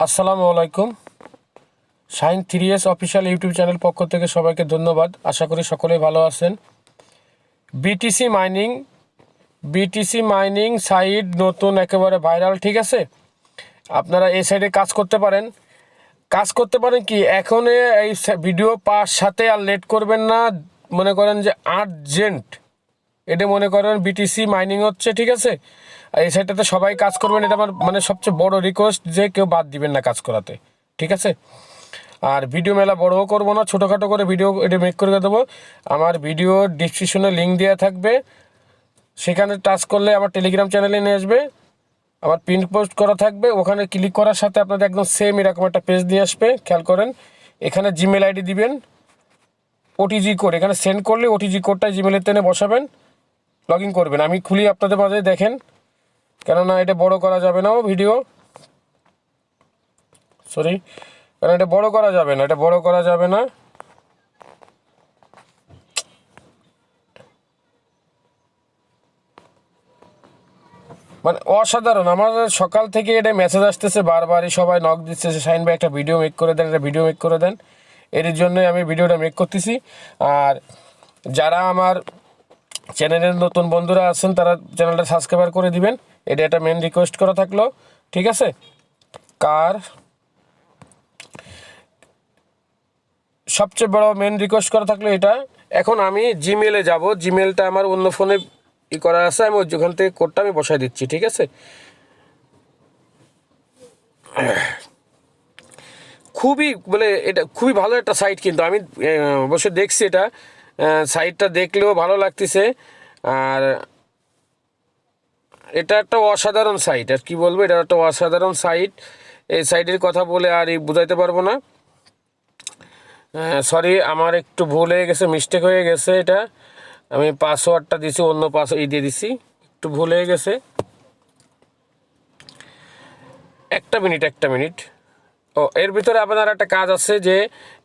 আসসালামু আলাইকুম। Shine 3S official YouTube channel পক্ষ থেকে সবাইকে ধন্যবাদ। আশা করি সকলেই ভালো আছেন। বিটিসি মাইনিং সাইট নতুন একেবারে ভাইরাল, ঠিক আছে? আপনারা এই সাইডে কাজ করতে পারেন কি এখন এই ভিডিও পাওয়ার সাথে আর লেট করবেন না। মনে করেন যে আর্জেন্ট, এটা মনে করেন বিটিসি মাইনিং হচ্ছে, ঠিক আছে? আর এই সাইডটাতে সবাই কাজ করবেন, এটা আমার মানে সবচেয়ে বড় রিকোয়েস্ট যে কেউ বাদ দিবেন না কাজ করাতে, ঠিক আছে? আর ভিডিও মেলা বড়ও করবো না, ছোটোখাটো করে ভিডিও এটা মেক করে দেবো। আমার ভিডিও ডিসক্রিপশনে লিঙ্ক দেওয়া থাকবে, সেখানে টাচ করলে আমার টেলিগ্রাম চ্যানেলে নিয়ে আসবে। আমার পিন পোস্ট করা থাকবে, ওখানে ক্লিক করার সাথে আপনাদের একদম সেম এরকম একটা পেজ নিয়ে আসবে। খেয়াল করেন, এখানে জিমেল আইডি দিবেন, ওটিজি কোড এখানে সেন্ড করলে ওটিজি কোডটা জিমেলের টেনে বসাবেন, লগ ইন করবেন। আমি খুলি আপনাদের মাঝে দেখেন, কেননা এটা বড় করা যাবে না ভিডিও, সরি, কারণ এটা বড় করা যাবে না, মানে অসাধারণ। আমার সকাল থেকে এটা মেসেজ আসতেছে বারবারই, সবাই নক দিচ্ছে শাহিন ভাই একটা ভিডিও মেক করে দেন, এর জন্যই আমি ভিডিওটা মেক করতেছি। আর যারা আমার চ্যানেলের নতুন বন্ধুরা আছেন তারা চ্যানেলটা সাবস্ক্রাইব করে দিবেন, এটা একটা মেন রিকোয়েস্ট করা থাকলো, ঠিক আছে? সবচেয়ে বড় মেন রিকোয়েস্ট করা থাকলো এটা। এখন আমি জিমেলে যাব, জিমেলটা আমার অন্য ফোনে করা আছে, আমি ওখান থেকে কোডটা আমি বসাই দিচ্ছি, ঠিক আছে? এটা খুবই ভালো একটা সাইট, কিন্তু আমি অবশ্যই দেখছি এটা, সাইটটা দেখলেও ভালো লাগতেছে। আর এটা একটা অসাধারণ সাইট, আর কি বলবো, এটা একটা অসাধারণ সাইট। এই সাইটের কথা বলে আর বুঝাইতে পারবো না। সরি, আমার একটু ভুল হয়ে গেছে, মিস্টেক হয়ে গেছে। এটা আমি পাসওয়ার্ডটা দিছি, অন্য পাসওয়ার্ড দিয়ে দিছি, একটু ভুল হয়ে গেছে। একটা মিনিট। ও, এর ভিতরে আপনার একটা কাজ আছে যে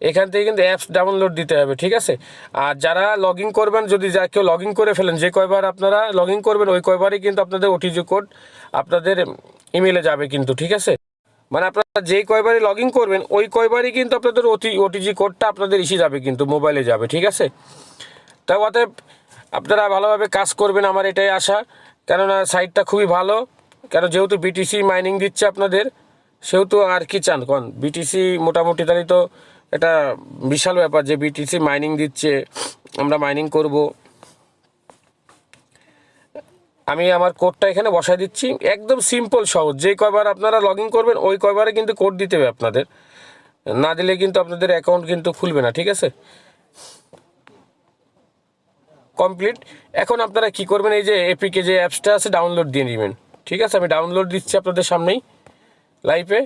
এখান থেকে কিন্তু অ্যাপস ডাউনলোড দিতে হবে, ঠিক আছে? আর যারা লগ ইন করবেন, যদি যা কেউ লগ ইন করে ফেলেন, যে কয়বার আপনারা লগ ইন করবেন ওই কয়বারই কিন্তু আপনাদের ওটিজি কোড আপনাদের ইমেলে যাবে কিন্তু, ঠিক আছে? মানে আপনারা যেই কয়বারই লগ ইন করবেন ওই কয়বারই কিন্তু আপনাদের ওটিজি কোডটা আপনাদের ইসে যাবে, কিন্তু মোবাইলে যাবে, ঠিক আছে? তা অতএব আপনারা ভালোভাবে কাজ করবেন, আমার এটাই আশা। কেননা সাইটটা খুবই ভালো, কেন যেহেতু বিটিসি মাইনিং দিচ্ছে আপনাদের, সেহেতু আর কি চান কোন? বিটিসি মোটামুটি তাহলে তো এটা বিশাল ব্যাপার যে বিটিসি মাইনিং দিচ্ছে, আমরা মাইনিং করব। আমি আমার কোডটা এখানে বসাই দিচ্ছি, একদম সিম্পল সহজ। যেই কয়বার আপনারা লগ ইন করবেন ওই কয়বারে কিন্তু কোড দিতে হবে আপনাদের, না দিলে কিন্তু আপনাদের অ্যাকাউন্ট কিন্তু খুলবে না, ঠিক আছে? কমপ্লিট। এখন আপনারা কি করবেন, এই যে এপিকে যে অ্যাপসটা আছে ডাউনলোড দিয়ে নেবেন, ঠিক আছে? আমি ডাউনলোড দিচ্ছি আপনাদের সামনেই লাইভে।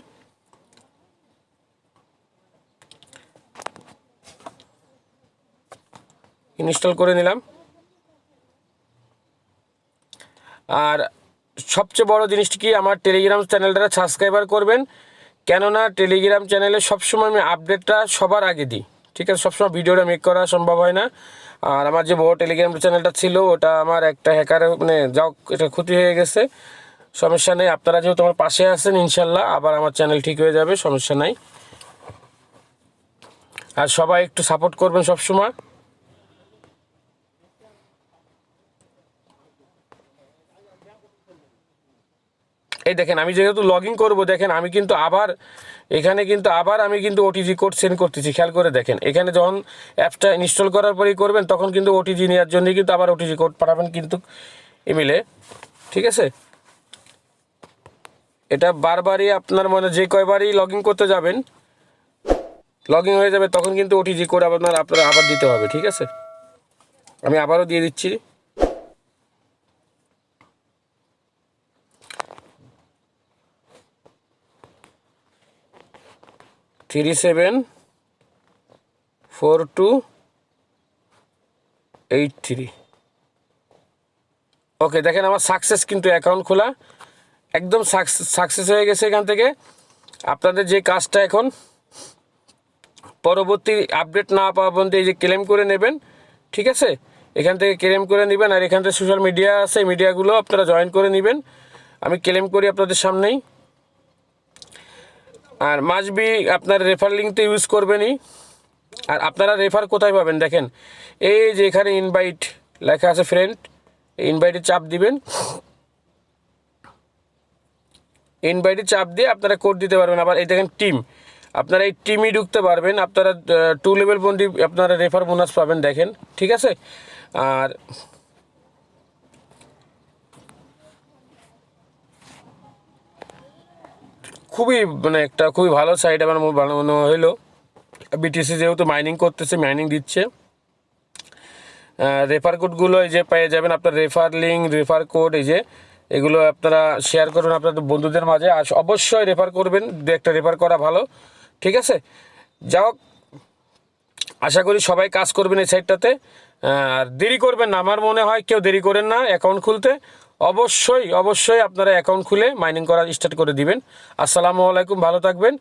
ইনস্টল করে নিলাম। আর সবচেয়ে বড় জিনিসটি কি, আমার টেলিগ্রাম চ্যানেলটা সাবস্ক্রাইবার করবেন, কেননা টেলিগ্রাম চ্যানেলে সবসময় আমি আপডেটটা সবার আগে দিই, ঠিক আছে? সবসময় ভিডিওটা মেক করা সম্ভব হয় না। আর আমার যে বড় টেলিগ্রাম চ্যানেলটা ছিল ওটা আমার একটা হ্যাকারে মানে যাও এটা ক্ষতি হয়ে গেছে, সমস্যা নেই। আপনারা যেহেতু আমার পাশে আছেন, ইনশাল্লাহ আবার আমার চ্যানেল ঠিক হয়ে যাবে, সমস্যা নাই। আর সবাই একটু সাপোর্ট করবেন সবসময়। এই দেখেন, আমি যেহেতু লগ ইন করবো, দেখেন আমি কিন্তু আবার এখানে কিন্তু আমি কিন্তু ওটিজি কোড সেন্ড করতেছি। খেয়াল করে দেখেন, এখানে যখন অ্যাপসটা ইনস্টল করার পরেই করবেন তখন কিন্তু ওটিজি নেওয়ার জন্যই কিন্তু আবার ওটিজি কোড পাঠাবেন কিন্তু ইমেলে, ঠিক আছে? এটা বারবারই আপনার মানে যে কয়বারই লগ ইন করতে যাবেন, লগ ইন হয়ে যাবে, তখন কিন্তু ওটিজি কোড আপনারা আবার দিতে হবে, ঠিক আছে? আমি আবারও দিয়ে দিচ্ছি। 374283। ওকে, দেখেন আমার সাকসেস কিন্তু অ্যাকাউন্ট খোলা, একদম সাকসেস হয়ে গেছে। এখান থেকে আপনাদের যে কাজটা এখন পরবর্তী আপডেট না পাওয়া পর্যন্ত এই যে ক্লেম করে নেবেন, ঠিক আছে? এখান থেকে ক্লেম করে নেবেন। আর এখান থেকে সোশ্যাল মিডিয়া আছে, মিডিয়াগুলো আপনারা জয়েন করে নেবেন। আমি ক্লেম করি আপনাদের সামনেই। আর মাস্ট বি আপনার রেফার লিঙ্ক তো ইউজ করবেনই। আর আপনারা রেফার কোথায় পাবেন দেখেন, এই যে এখানে ইনভাইট লেখা আছে ফ্রেন্ড, ইনভাইটে চাপ দিবেন। ইনভাইটে চাপ দিয়ে আপনারা কোড দিতে পারবেন। আবার এই দেখেন টিম, আপনারা এই টিমই ঢুকতে পারবেন। আপনারা 2 লেভেল পর্যন্ত আপনারা রেফার বোনাস পাবেন দেখেন, ঠিক আছে। আর খুবই মানে একটা খুবই ভালো সাইট আমার মনে হলো। বিটিসি যেহেতু মাইনিং করতেছে, মাইনিং দিচ্ছে, রেফার কোডগুলো এই যে পেয়ে যাবেন। আপনার রেফার লিঙ্ক, রেফার কোড এই যে এগুলো আপনারা শেয়ার করুন আপনাদের বন্ধুদের মাঝে। আর অবশ্যই রেফার করবেন, দু একটা রেফার করা ভালো, ঠিক আছে। যাও, আশা করি সবাই কাজ করবেন এই সাইটটাতে। আর দেরি করবেন না, আমার মনে হয় কেউ দেরি করেন না অ্যাকাউন্ট খুলতে। অবশ্যই অবশ্যই আপনারা অ্যাকাউন্ট খুলে মাইনিং করা স্টার্ট করে দিবেন। আসসালামু আলাইকুম, ভালো থাকবেন।